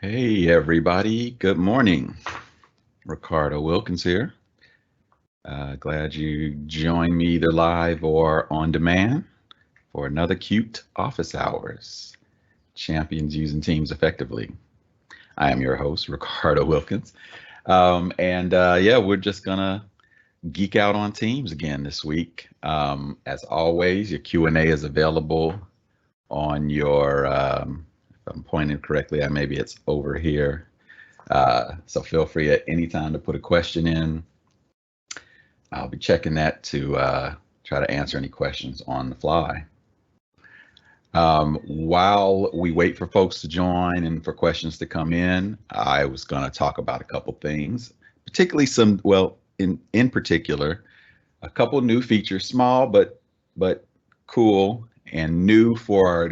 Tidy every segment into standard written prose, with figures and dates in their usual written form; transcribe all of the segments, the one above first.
Hey everybody, good morning. Ricardo Wilkins here. Glad you joined me either live or on demand for another CUTE office hours. Champions using teams effectively. I am your host, Ricardo Wilkins. And we're just gonna geek out on teams again this week. As always, your Q&A is available on your, if I'm pointing correctly, maybe it's over here. So feel free at any time to put a question in. I'll be checking that to try to answer any questions on the fly. While we wait for folks to join and for questions to come in, I was going to talk about a couple things, particularly in particular, a couple new features, small but cool and new for our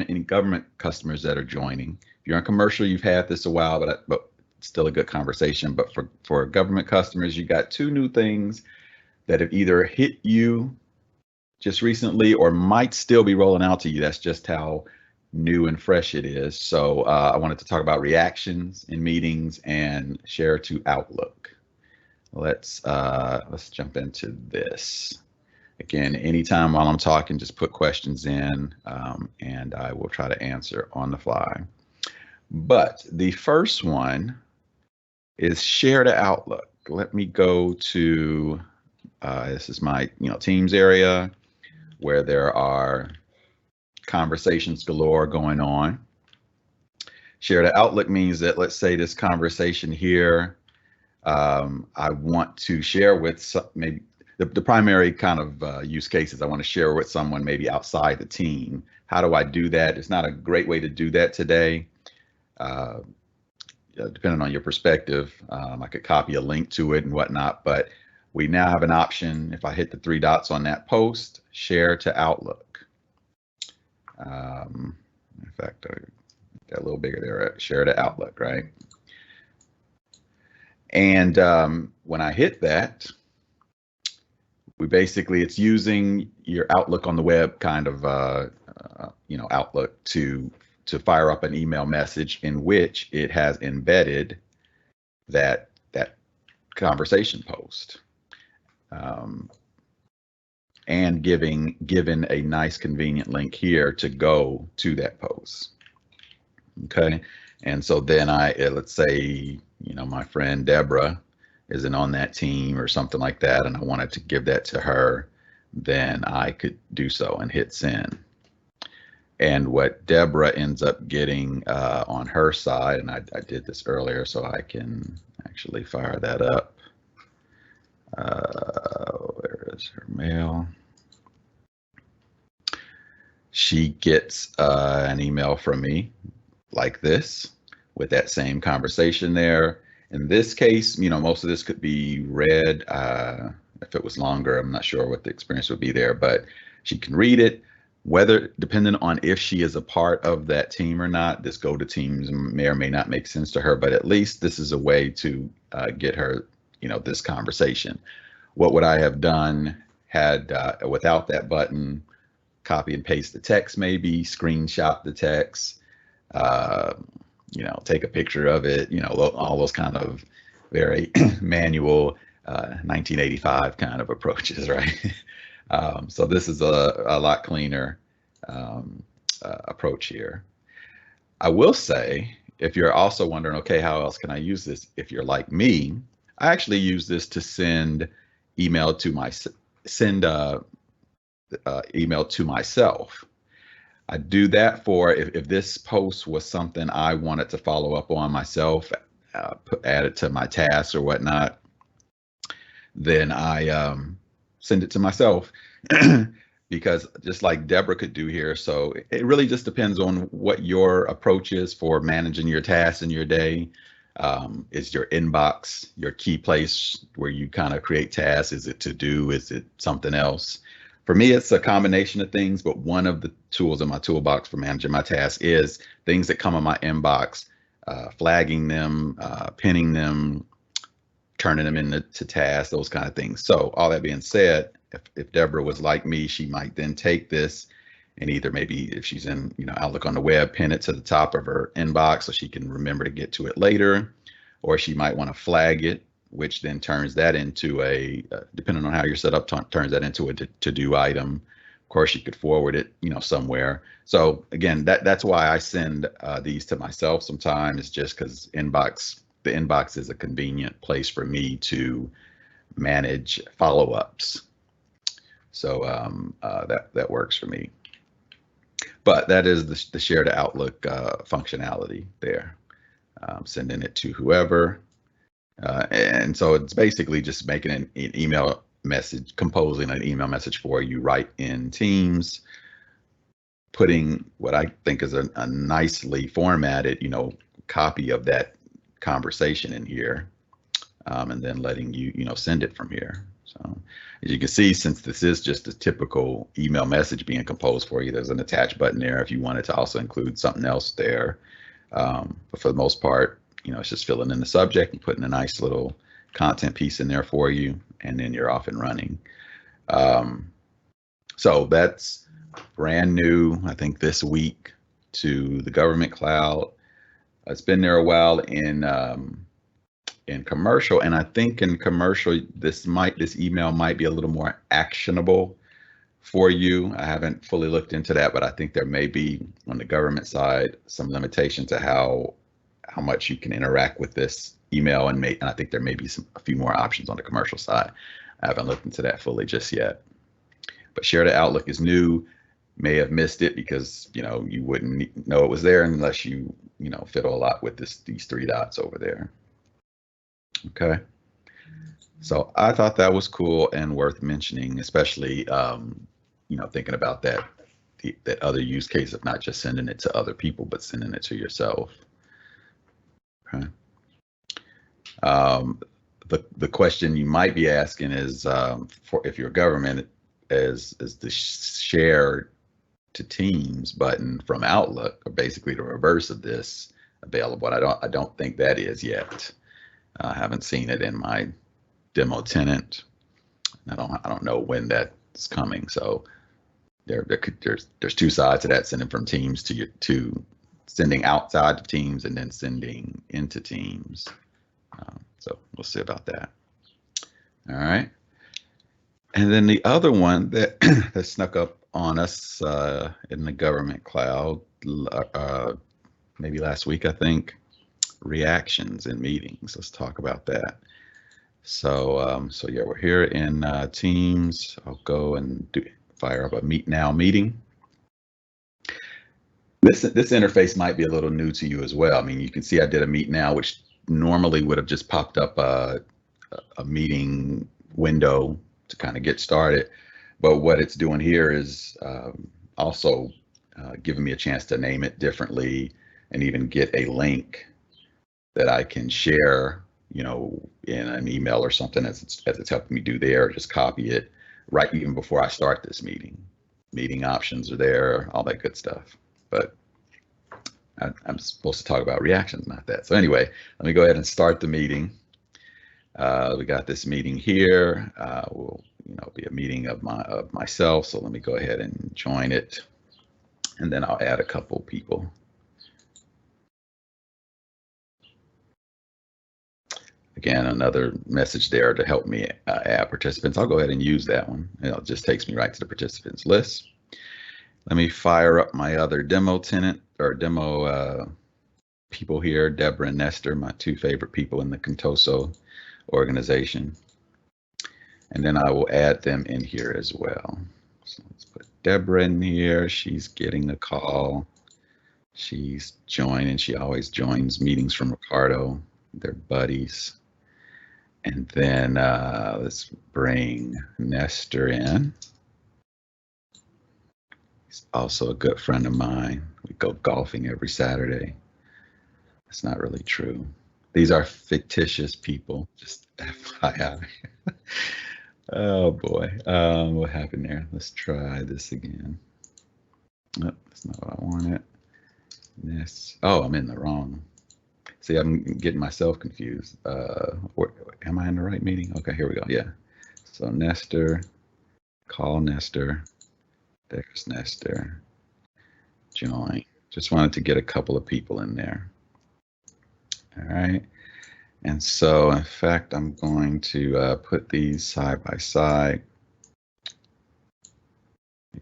any government customers that are joining. If you're in commercial, you've had this a while, but still a good conversation. But for government customers, you got two new things that have either hit you just recently or might still be rolling out to you. That's just how new and fresh it is. So I wanted to talk about reactions in meetings and share to Outlook. Let's jump into this. Again, anytime while I'm talking, just put questions in and I will try to answer on the fly. But the first one is share to Outlook. Let me go to, this is my Teams area where there are conversations galore going on. Share to Outlook means that, let's say this conversation here, I want to share with maybe the primary kind of use cases I want to share with someone maybe outside the team. How do I do that? It's not a great way to do that today. Depending on your perspective, I could copy a link to it and whatnot, but we now have an option. If I hit the three dots on that post, share to Outlook. In fact, I got a little bigger there, share to Outlook, right? And when I hit that, it's using your Outlook on the web kind of, Outlook to fire up an email message in which it has embedded that conversation post, and given a nice convenient link here to go to that post. Okay, and so then let's say my friend Deborah isn't on that team or something like that, and I wanted to give that to her, then I could do so and hit send. And what Deborah ends up getting on her side, and I did this earlier, so I can actually fire that up. Where is her mail? She gets an email from me like this with that same conversation there. In this case, most of this could be read. If it was longer, I'm not sure what the experience would be there, but she can read it. Whether, depending on if she is a part of that team or not, this go to teams may or may not make sense to her, but at least this is a way to get her, this conversation. What would I have done had without that button? Copy and paste the text, maybe screenshot the text, take a picture of it, all those kind of very manual 1985 kind of approaches, right? So this is a lot cleaner approach here. I will say, if you're also wondering, okay, how else can I use this? If you're like me, I actually use this to send email to email to myself. I do that for if this post was something I wanted to follow up on myself, add it to my tasks or whatnot, then I send it to myself because just like Deborah could do here. So it really just depends on what your approach is for managing your tasks in your day. Is your inbox your key place where you kind of create tasks? Is it to do? Is it something else? For me, it's a combination of things, but one of the tools in my toolbox for managing my tasks is things that come in my inbox, flagging them, pinning them, turning them into tasks, those kind of things. So all that being said, if Deborah was like me, she might then take this and either maybe if she's in, Outlook on the web, pin it to the top of her inbox so she can remember to get to it later, or she might want to flag it, which then turns that into depending on how you're set up, turns that into a to-do item. Of course, you could forward it, somewhere. So again, that's why I send these to myself sometimes, just because the inbox is a convenient place for me to manage follow-ups. So that works for me. But that is the share to Outlook functionality there. Sending it to whoever. And so it's basically just making an email message, composing an email message for you right in Teams, putting what I think is a nicely formatted, copy of that conversation in here, and then letting you, send it from here. So as you can see, since this is just a typical email message being composed for you, there's an attach button there if you wanted to also include something else there. But for the most part, it's just filling in the subject and putting a nice little content piece in there for you, and then you're off and running. So that's brand new, I think, this week to the government cloud. It's been there a while in commercial, and I think in commercial this email might be a little more actionable for you. I haven't fully looked into that, but I think there may be on the government side some limitation to how much you can interact with this email, and I think there may be a few more options on the commercial side. I haven't looked into that fully just yet. But share to Outlook is new. May have missed it because you wouldn't know it was there unless you fiddle a lot with these three dots over there. Okay. So I thought that was cool and worth mentioning, especially thinking about that other use case of not just sending it to other people, but sending it to yourself. Okay. The question you might be asking is, for if your government is the share to Teams button from Outlook, or basically the reverse of this, available. I don't think that is yet. I haven't seen it in my demo tenant. I don't know when that's coming. So there's two sides to that: sending from Teams to sending outside of Teams, and then sending into Teams. So we'll see about that. All right. And then the other one that that snuck up on us in the government cloud, maybe last week, I think, reactions in meetings. Let's talk about that. So yeah, we're here in Teams. I'll go and fire up a Meet Now meeting. This interface might be a little new to you as well. I mean, you can see I did a Meet Now, which normally would have just popped up a meeting window to kind of get started. But what it's doing here is also giving me a chance to name it differently and even get a link that I can share, in an email or something as it's helping me do there. Just copy it right even before I start this meeting. Meeting options are there, all that good stuff. But I'm supposed to talk about reactions, not that. So anyway, let me go ahead and start the meeting. We got this meeting here. Will be a meeting of myself. So let me go ahead and join it, and then I'll add a couple people. Again, another message there to help me add participants. I'll go ahead and use that one. It just takes me right to the participants list. Let me fire up my other demo tenant or demo people here, Deborah and Nestor, my two favorite people in the Contoso organization. And then I will add them in here as well. So let's put Deborah in here. She's getting a call. She's joining. She always joins meetings from Ricardo. They're buddies. And then let's bring Nestor in. He's also a good friend of mine. We go golfing every Saturday. That's not really true. These are fictitious people, just FYI. Oh boy, what happened there? Let's try this again. Oh, that's not what I wanted. This. Oh, I'm in the wrong. See, I'm getting myself confused. Am I in the right meeting? Okay, here we go. Yeah. So Nestor, call Nestor. There's Nestor. join. Just wanted to get a couple of people in there. All right. And so, in fact, I'm going to put these side by side.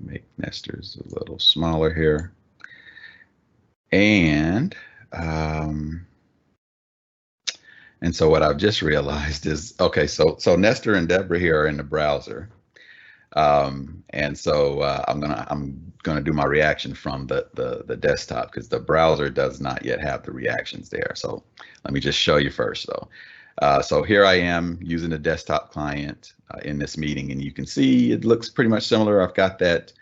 Make nesters a little smaller here. And so what I've just realized is, okay, so Nestor and Deborah here are in the browser. And so I'm gonna do my reaction from the desktop, because the browser does not yet have the reactions there. So let me just show you first though. So here I am using the desktop client in this meeting, and you can see it looks pretty much similar. I've got that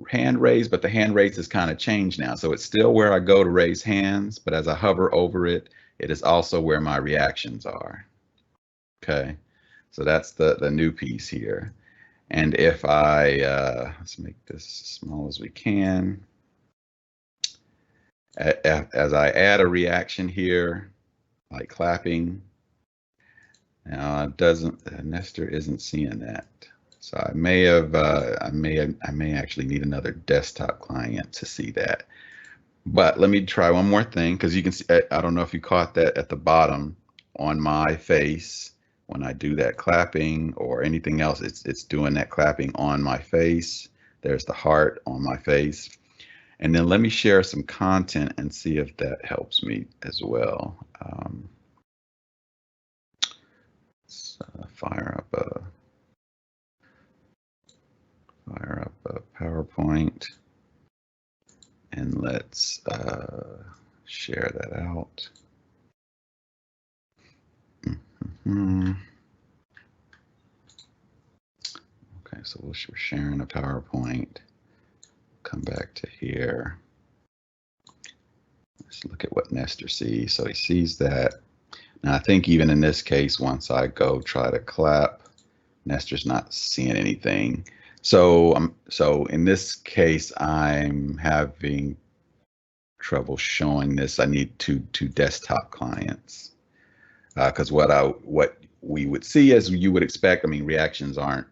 hand raised, but the hand raise has kind of changed now. So it's still where I go to raise hands, but as I hover over it, it is also where my reactions are. Okay, so that's the new piece here. And if I, let's make this as small as we can. As I add a reaction here, like clapping, now it doesn't, Nestor isn't seeing that. So I may have, I may actually need another desktop client to see that. But let me try one more thing, because you can see, I don't know if you caught that at the bottom on my face. When I do that clapping or anything else, it's doing that clapping on my face. There's the heart on my face. And then let me share some content and see if that helps me as well. Let's fire up a PowerPoint, and let's share that out. Okay, so we're sharing a PowerPoint. Come back to here. Let's look at what Nestor sees. So he sees that. Now I think even in this case, once I go try to clap, Nestor's not seeing anything. So in this case, I'm having trouble showing this. I need two desktop clients. Because what we would see, as you would expect, I mean, reactions aren't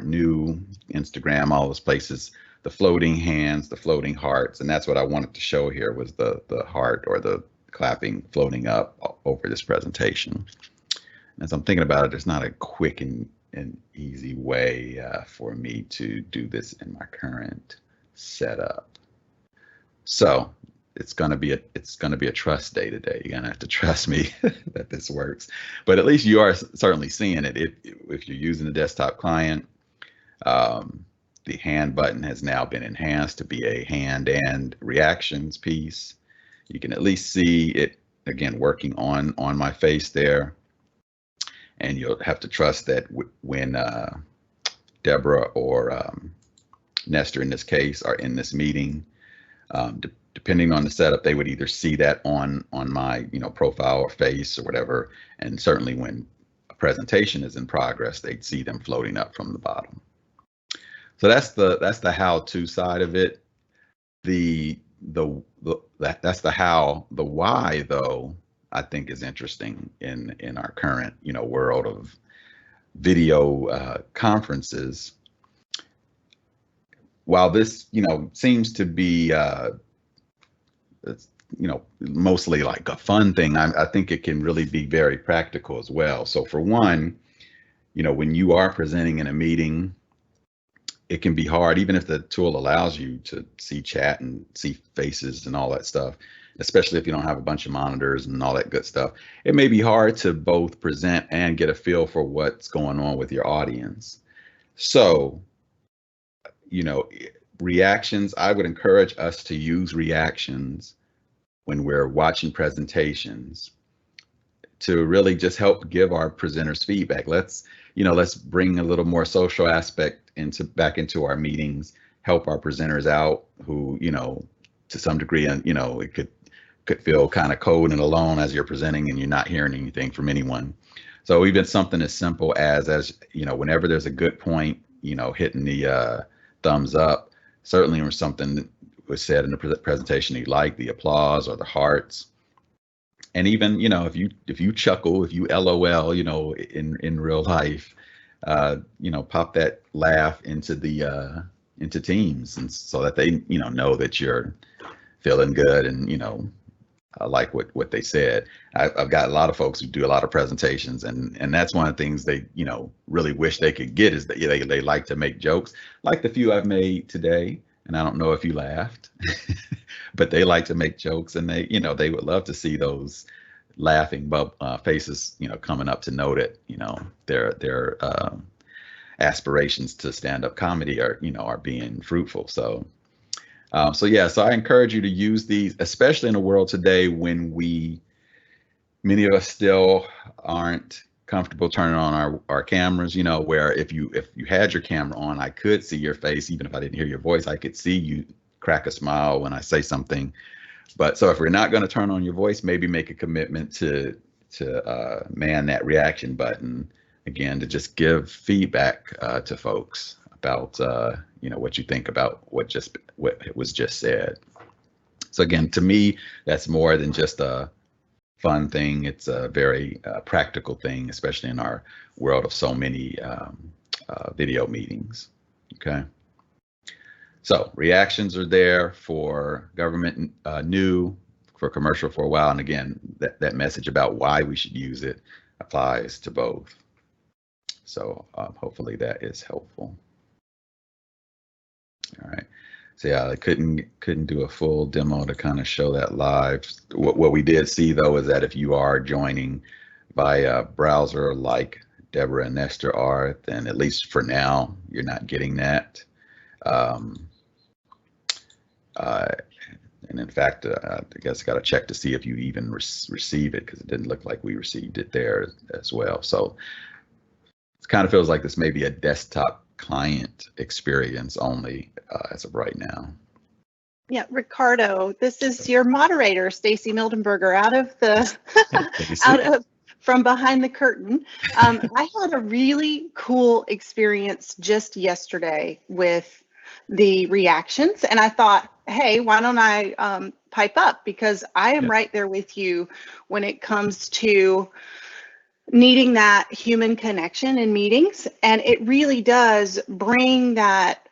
new. Instagram, all those places, the floating hands, the floating hearts, and that's what I wanted to show here, was the heart or the clapping floating up over this presentation. As I'm thinking about it, there's not a quick and easy way for me to do this in my current setup. So it's gonna be a trust day today. You're gonna have to trust me that this works. But at least you are certainly seeing it. If you're using the desktop client, the hand button has now been enhanced to be a hand and reactions piece. You can at least see it again working on my face there. And you'll have to trust that when Deborah or Nestor in this case are in this meeting, depending on the setup, they would either see that on my profile or face or whatever, and certainly when a presentation is in progress, they'd see them floating up from the bottom. So that's the how-to side of it. That's the how. The why, though, I think is interesting in our current world of video conferences. While this seems to be mostly like a fun thing, I think it can really be very practical as well. So for one, when you are presenting in a meeting, it can be hard, even if the tool allows you to see chat and see faces and all that stuff, especially if you don't have a bunch of monitors and all that good stuff. It may be hard to both present and get a feel for what's going on with your audience. So, reactions, I would encourage us to use reactions when we're watching presentations to really just help give our presenters feedback. Let's bring a little more social aspect back into our meetings, help our presenters out who, to some degree, and it could feel kind of cold and alone as you're presenting and you're not hearing anything from anyone. So even something as simple as whenever there's a good point, hitting the thumbs up, certainly when something was said in the presentation you like, the applause or the hearts. And even, if you chuckle, if you LOL, in real life, pop that laugh into the into Teams, and so that they know that you're feeling good, and I like what they said. I've got a lot of folks who do a lot of presentations, and that's one of the things they really wish they could get, is that they like to make jokes, like the few I've made today. And I don't know if you laughed, but they like to make jokes, and they would love to see those laughing faces, coming up to note it. Their aspirations to stand-up comedy are being fruitful. So I encourage you to use these, especially in a world today when many of us still aren't comfortable turning on our cameras, where if you had your camera on, I could see your face. Even if I didn't hear your voice, I could see you crack a smile when I say something. But so if we're not going to turn on your voice, maybe make a commitment to man that reaction button again, to just give feedback to folks about what you think about what was just said. So again, to me, that's more than just a fun thing. It's a very practical thing, especially in our world of so many video meetings. Okay. So reactions are there for government new, for commercial for a while. And again, that message about why we should use it applies to both. So hopefully that is helpful. All right. So yeah, I couldn't do a full demo to kind of show that live. What we did see though is that if you are joining via browser like Deborah and Nestor are, then at least for now you're not getting that. And in fact, I guess I got to check to see if you even receive it, because it didn't look like we received it there as well. So it kind of feels like this may be a desktop client experience only as of right now. Yeah, Ricardo, this is your moderator, Stacy Mildenberger, from behind the curtain. I had a really cool experience just yesterday with the reactions, and I thought, hey, why don't I pipe up, because I am right there with you when it comes to needing that human connection in meetings. And it really does bring that,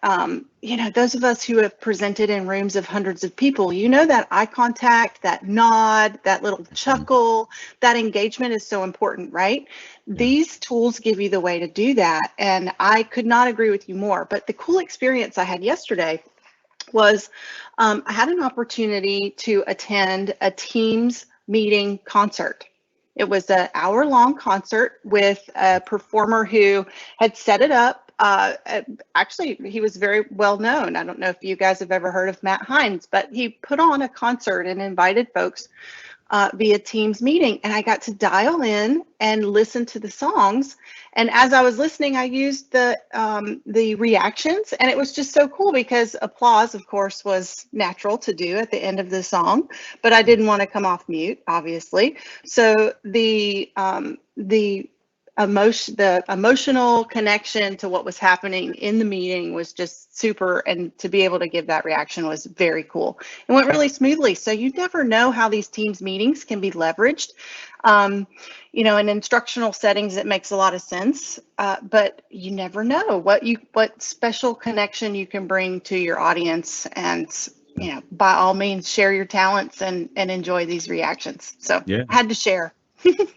those of us who have presented in rooms of hundreds of people, that eye contact, that nod, that little chuckle, that engagement is so important, right? These tools give you the way to do that. And I could not agree with you more. But the cool experience I had yesterday was I had an opportunity to attend a Teams meeting concert. It was an hour-long concert with a performer who had set it up. Actually, he was very well known. I don't know if you guys have ever heard of Matt Hines, but he put on a concert and invited folks via Teams meeting, and I got to dial in and listen to the songs. And as I was listening, I used the reactions, and it was just so cool because applause, of course, was natural to do at the end of the song, but I didn't want to come off mute, obviously. So the emotional connection to what was happening in the meeting was just super, and to be able to give that reaction was very cool. It went really smoothly. So you never know how these Teams meetings can be leveraged. In instructional settings, it makes a lot of sense, but you never know what special connection you can bring to your audience. And by all means, share your talents and enjoy these reactions. So I had to share.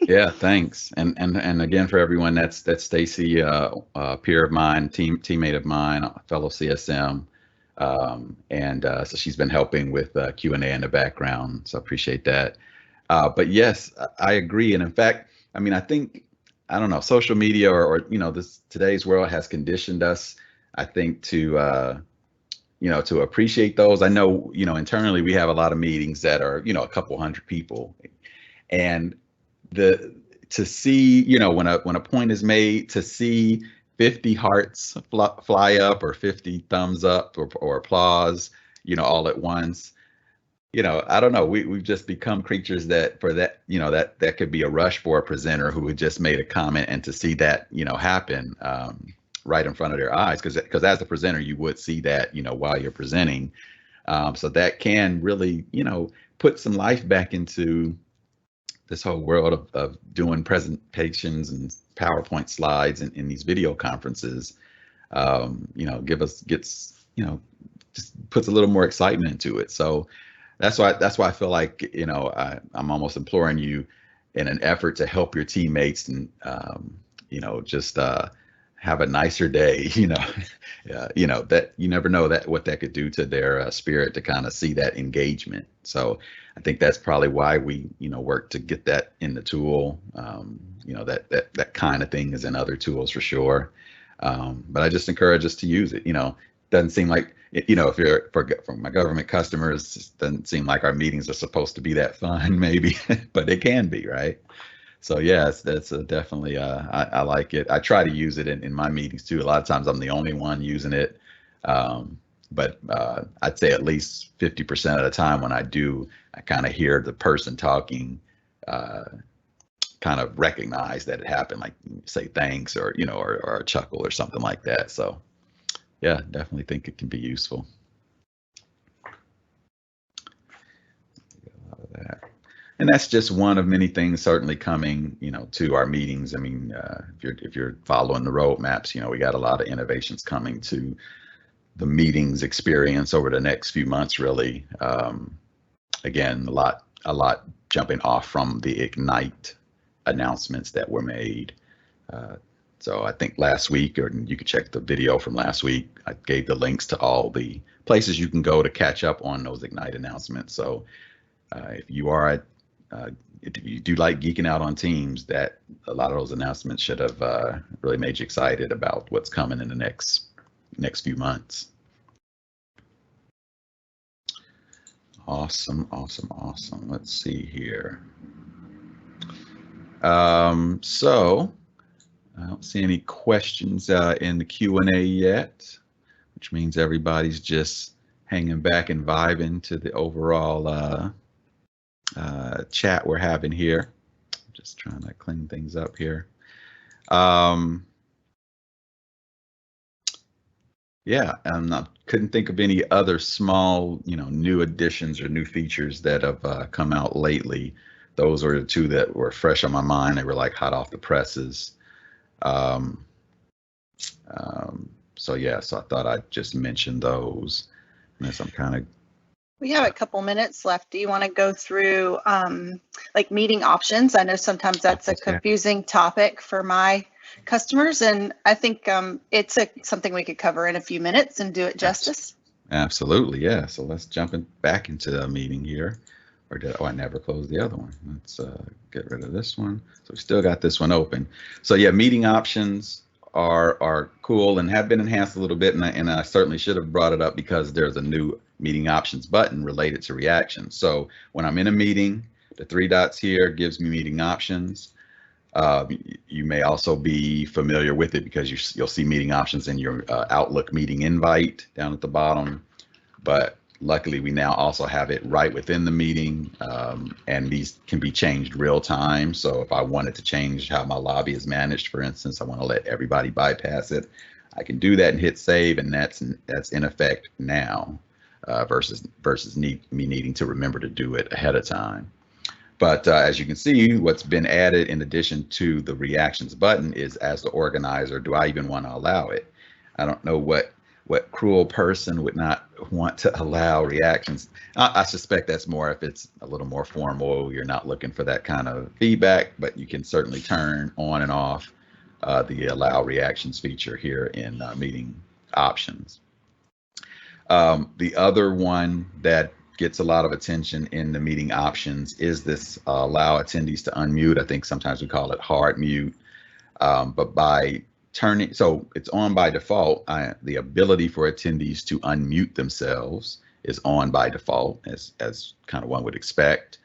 Yeah, thanks. And again, for everyone, that's Stacy, peer of mine, teammate of mine, fellow CSM. So she's been helping with Q&A in the background. So I appreciate that. But yes, I agree. And in fact, I think, I don't know, social media or today's world has conditioned us, I think, to appreciate those. I know, internally we have a lot of meetings that are, a couple hundred people, and to see, when a point is made, to see 50 hearts fly up, or 50 thumbs up, or applause, all at once. I don't know. We've just become creatures that, for that, that could be a rush for a presenter who had just made a comment, and to see that, happen right in front of their eyes, because as a presenter, you would see that, while you're presenting. So that can really, put some life back into this whole world of doing presentations and PowerPoint slides in these video conferences. Just puts a little more excitement into it. So that's why I feel like, I'm almost imploring you in an effort to help your teammates and, just have a nicer day, that you never know that what that could do to their spirit to kind of see that engagement. So I think that's probably why we, work to get that in the tool. That kind of thing is in other tools for sure. But I just encourage us to use it. Doesn't seem like, if you're from my government customers, it doesn't seem like our meetings are supposed to be that fun, maybe, but it can be, right? So yes, that's definitely, I like it. I try to use it in my meetings too. A lot of times I'm the only one using it. But I'd say at least 50% of the time when I do, I kind of hear the person talking, kind of recognize that it happened, like say thanks or, or a chuckle or something like that. So yeah, definitely think it can be useful. A lot of that. And that's just one of many things certainly coming, to our meetings. I mean, if you're following the roadmaps, we got a lot of innovations coming to the meetings experience over the next few months, really. Again, a lot jumping off from the Ignite announcements that were made. So I think last week, or you could check the video from last week, I gave the links to all the places you can go to catch up on those Ignite announcements. So if you do like geeking out on Teams, that a lot of those announcements should have really made you excited about what's coming in the next few months. Awesome. Let's see here. So I don't see any questions in the Q&A yet, which means everybody's just hanging back and vibing to the overall chat we're having here. Just trying to clean things up here. Yeah, and I couldn't think of any other small, new additions or new features that have come out lately. Those were the two that were fresh on my mind. They were like hot off the presses. So yeah, so I thought I'd just mention those. Unless I'm kind of. We have a couple minutes left. Do you want to go through like meeting options? I know sometimes that's a confusing topic for my customers, and I think it's something we could cover in a few minutes and do it justice. Absolutely, yeah. So let's jump back into the meeting here. Or I never closed the other one. Let's get rid of this one. So we still got this one open. So yeah, meeting options are cool and have been enhanced a little bit, and I certainly should have brought it up because there's a new meeting options button related to reactions. So when I'm in a meeting, the three dots here gives me meeting options. You may also be familiar with it because you'll see meeting options in your Outlook meeting invite down at the bottom. But luckily, we now also have it right within the meeting, and these can be changed real time. So if I wanted to change how my lobby is managed, for instance, I want to let everybody bypass it, I can do that and hit save, and that's in effect now, versus me needing to remember to do it ahead of time. But as you can see, what's been added in addition to the reactions button is, as the organizer, do I even want to allow it? I don't know what cruel person would not want to allow reactions. I suspect that's more if it's a little more formal, you're not looking for that kind of feedback, but you can certainly turn on and off the allow reactions feature here in meeting options. The other one that gets a lot of attention in the meeting options is this allow attendees to unmute. I think sometimes we call it hard mute, but by turning, so it's on by default. The ability for attendees to unmute themselves is on by default, as kind of one would expect.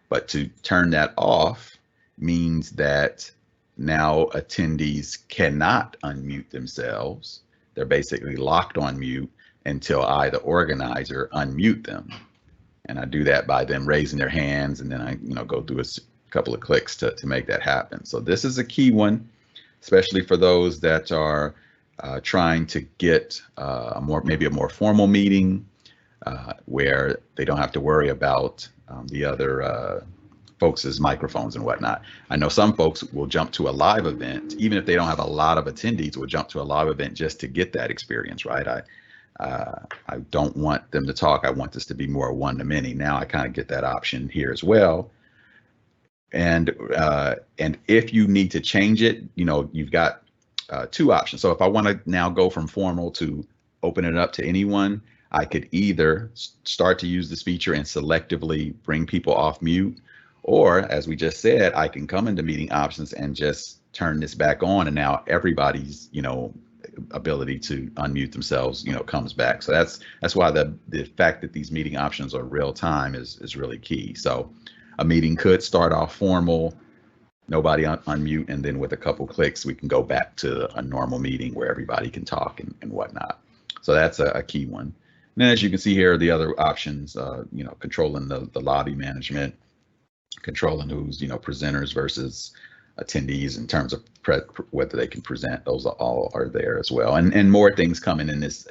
But to turn that off means that now attendees cannot unmute themselves. They're basically locked on mute until I, the organizer, unmute them. And I do that by them raising their hands, and then I go through a couple of clicks to make that happen. So this is a key one, especially for those that are trying to get maybe a more formal meeting where they don't have to worry about the other folks' microphones and whatnot. I know some folks will jump to a live event, even if they don't have a lot of attendees, will jump to a live event just to get that experience, right? I don't want them to talk. I want this to be more one-to-many. Now I kind of get that option here as well. And if you need to change it, you've got two options. So if I want to now go from formal to open it up to anyone, I could either start to use this feature and selectively bring people off mute, or as we just said, I can come into meeting options and just turn this back on, and now everybody's ability to unmute themselves comes back. So that's why the fact that these meeting options are real time is really key. So a meeting could start off formal, nobody unmute, and then with a couple clicks we can go back to a normal meeting where everybody can talk and whatnot. So that's a key one. And then as you can see here are the other options, controlling the lobby management, controlling who's presenters versus attendees in terms of whether they can present. Those are there as well, and more things coming in this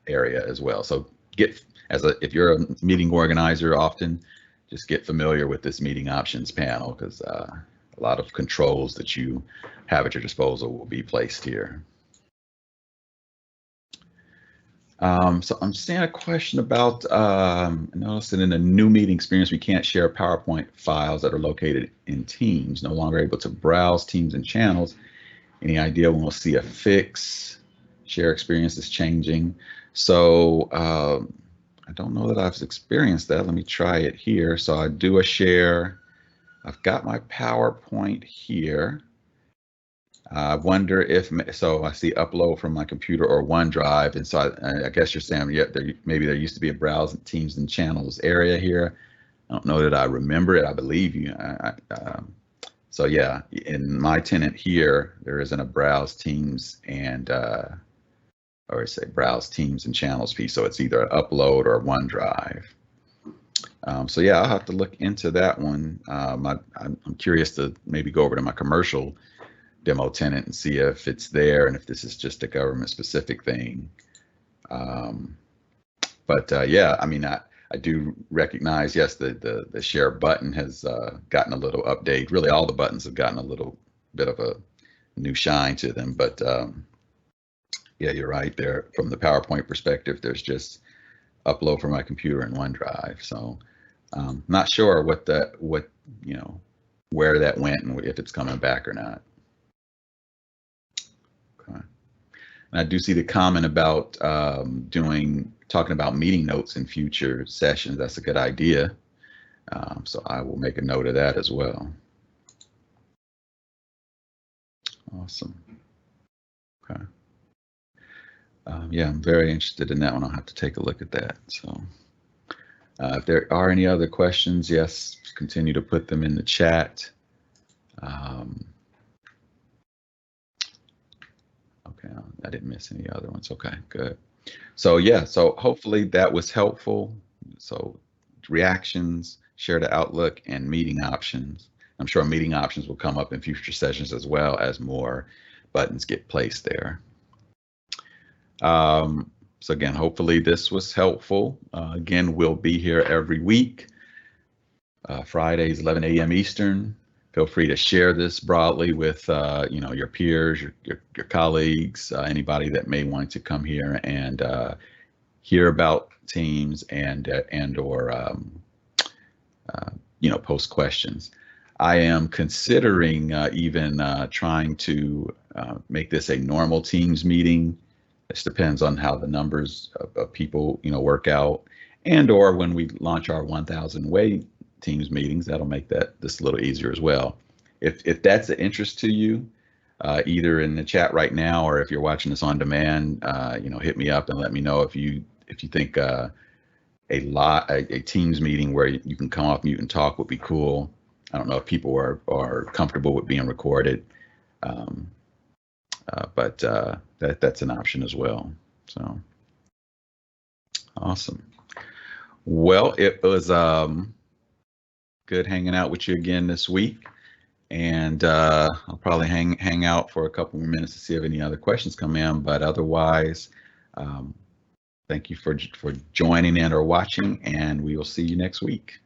area as well. So if you're a meeting organizer, often just get familiar with this meeting options panel, because a lot of controls that you have at your disposal will be placed here. So I'm seeing a question about, I noticed that in the new meeting experience, we can't share PowerPoint files that are located in Teams, no longer able to browse Teams and channels. Any idea when we'll see a fix? Share experience is changing. So I don't know that I've experienced that. Let me try it here. So I do a share. I've got my PowerPoint here. I wonder if, so I see upload from my computer or OneDrive, and so I guess you're saying, yeah, maybe there used to be a browse Teams and channels area here. I don't know that I remember it. I believe you. So yeah, in my tenant here, there isn't a browse Teams and, or say browse Teams and channels piece. So it's either upload or OneDrive. So yeah, I'll have to look into that one. I'm curious to maybe go over to my commercial demo tenant and see if it's there and if this is just a government specific thing. Yeah, I mean, I do recognize, yes, the share button has gotten a little update. Really, all the buttons have gotten a little bit of a new shine to them. But yeah, you're right there. From the PowerPoint perspective, there's just upload from my computer and OneDrive. So not sure where that went and if it's coming back or not. And I do see the comment about talking about meeting notes in future sessions. That's a good idea. So I will make a note of that as well. Awesome. Okay. Yeah, I'm very interested in that one. I'll have to take a look at that. So if there are any other questions, yes, continue to put them in the chat. Okay, I didn't miss any other ones. Okay, good. So yeah, so hopefully that was helpful. So reactions, share the outlook, and meeting options. I'm sure meeting options will come up in future sessions as well as more buttons get placed there. So again, hopefully this was helpful. Again, we'll be here every week, Fridays, 11 a.m. Eastern. Feel free to share this broadly with your peers, your colleagues, anybody that may want to come here and hear about Teams and or post questions. I am considering even trying to make this a normal Teams meeting. This depends on how the numbers of people work out, and or when we launch our 1,000 way Teams meetings, that'll make this a little easier as well. If that's of interest to you, either in the chat right now or if you're watching this on demand, hit me up and let me know if you think a Teams meeting where you can come off mute and talk would be cool. I don't know if people are comfortable with being recorded, but that's an option as well. So awesome. Well, it was good hanging out with you again this week, and I'll probably hang out for a couple more minutes to see if any other questions come in, but otherwise thank you for joining in or watching, and we will see you next week.